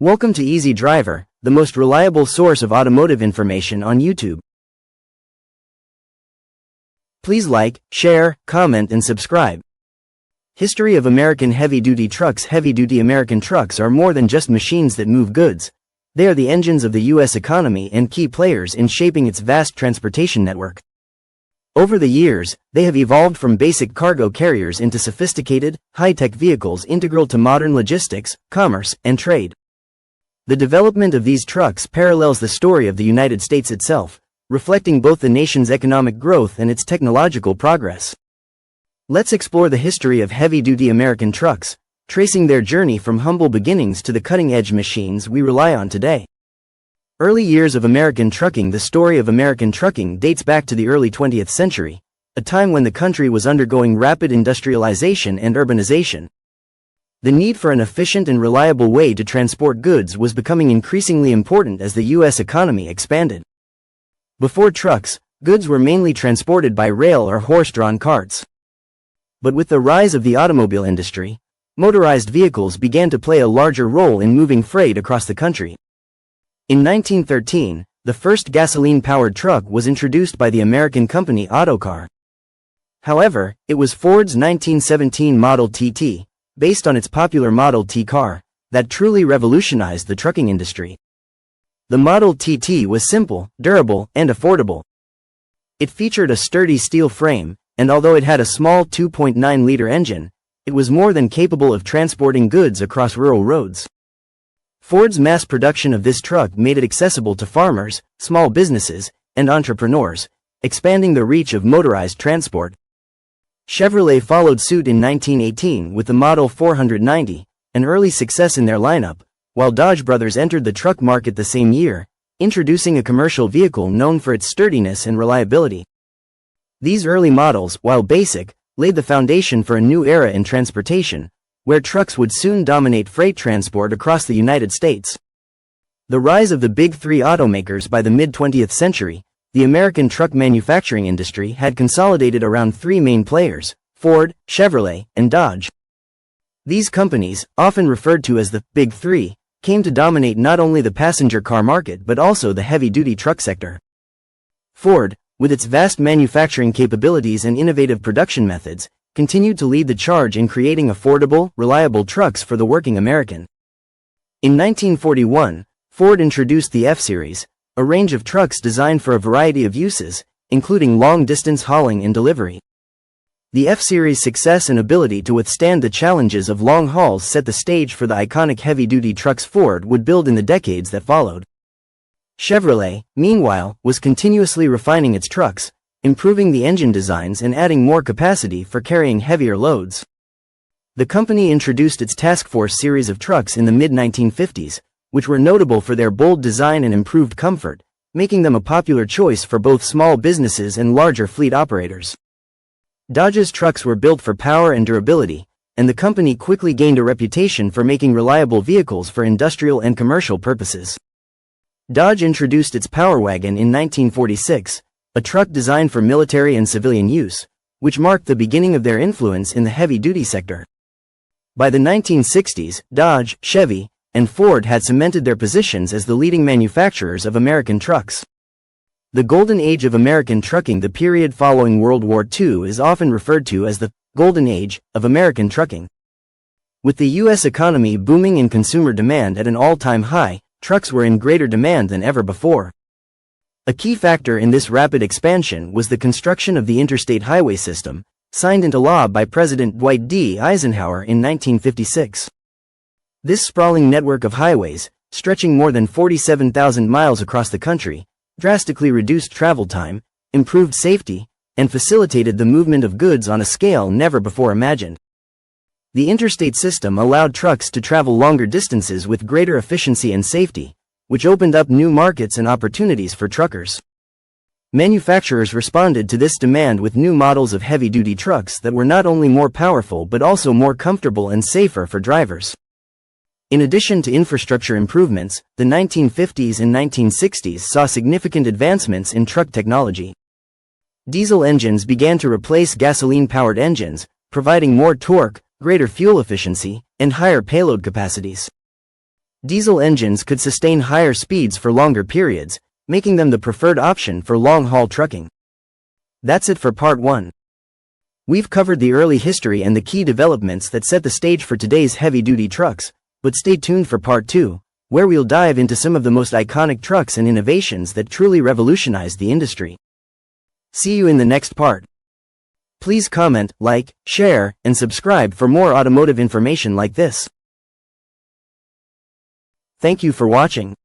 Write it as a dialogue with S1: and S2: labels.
S1: Welcome to Easy Driver, the most reliable source of automotive information on YouTube. Please like, share, comment and subscribe. History of American heavy-duty trucks. Heavy-duty American trucks are more than just machines that move goods. They are the engines of the U.S. economy and key players in shaping its vast transportation network. Over the years, they have evolved from basic cargo carriers into sophisticated, high-tech vehicles integral to modern logistics, commerce, and trade. The development of these trucks parallels the story of the United States itself, reflecting both the nation's economic growth and its technological progress. Let's explore the history of heavy-duty American trucks, tracing their journey from humble beginnings to the cutting-edge machines we rely on today. Early years of American trucking. The story of American trucking dates back to the early 20th century, a time when the country was undergoing rapid industrialization and urbanization. The need for an efficient and reliable way to transport goods was becoming increasingly important as the U.S. economy expanded. Before trucks, goods were mainly transported by rail or horse-drawn carts. But with the rise of the automobile industry, motorized vehicles began to play a larger role in moving freight across the country. In 1913, the first gasoline-powered truck was introduced by the American company Autocar. However, it was Ford's 1917 Model TT, based on its popular Model T car, that truly revolutionized the trucking industry. The Model TT was simple, durable, and affordable. It featured a sturdy steel frame, and although it had a small 2.9-liter engine, it was more than capable of transporting goods across rural roads. Ford's mass production of this truck made it accessible to farmers, small businesses, and entrepreneurs, expanding the reach of motorized transport. Chevrolet followed suit in 1918 with the Model 490, an early success in their lineup, while Dodge Brothers entered the truck market the same year, introducing a commercial vehicle known for its sturdiness and reliability. These early models, while basic, laid the foundation for a new era in transportation, where trucks would soon dominate freight transport across the United States. The rise of the Big Three automakers. By the mid-20th century, the American truck manufacturing industry had consolidated around three main players: Ford, Chevrolet, and Dodge. These companies, often referred to as the Big Three, came to dominate not only the passenger car market but also the heavy-duty truck sector. Ford, with its vast manufacturing capabilities and innovative production methods, continued to lead the charge in creating affordable, reliable trucks for the working American. In 1941, Ford introduced the F-Series, a range of trucks designed for a variety of uses, including long-distance hauling and delivery. The F-Series' success and ability to withstand the challenges of long hauls set the stage for the iconic heavy-duty trucks Ford would build in the decades that followed. Chevrolet, meanwhile, was continuously refining its trucks, improving the engine designs and adding more capacity for carrying heavier loads. The company introduced its Task Force series of trucks in the mid-1950s, which were notable for their bold design and improved comfort, making them a popular choice for both small businesses and larger fleet operators. Dodge's trucks were built for power and durability, and the company quickly gained a reputation for making reliable vehicles for industrial and commercial purposes. Dodge introduced its Power Wagon in 1946, a truck designed for military and civilian use, which marked the beginning of their influence in the heavy-duty sector. By the 1960s, Dodge, Chevy, and Ford had cemented their positions as the leading manufacturers of American trucks. The Golden Age of American trucking. The period following World War II is often referred to as the Golden Age of American trucking. With the U.S. economy booming and consumer demand at an all-time high, trucks were in greater demand than ever before. A key factor in this rapid expansion was the construction of the Interstate Highway System, signed into law by President Dwight D. Eisenhower in 1956. This sprawling network of highways, stretching more than 47,000 miles across the country, drastically reduced travel time, improved safety, and facilitated the movement of goods on a scale never before imagined. The interstate system allowed trucks to travel longer distances with greater efficiency and safety, which opened up new markets and opportunities for truckers. Manufacturers responded to this demand with new models of heavy-duty trucks that were not only more powerful but also more comfortable and safer for drivers. In addition to infrastructure improvements, the 1950s and 1960s saw significant advancements in truck technology. Diesel engines began to replace gasoline-powered engines, providing more torque, greater fuel efficiency, and higher payload capacities. Diesel engines could sustain higher speeds for longer periods, making them the preferred option for long-haul trucking. That's it for part 1. We've covered the early history and the key developments that set the stage for today's heavy-duty trucks, but stay tuned for part 2, where we'll dive into some of the most iconic trucks and innovations that truly revolutionized the industry. See you in the next part. Please comment, like, share, and subscribe for more automotive information like this. Thank you for watching.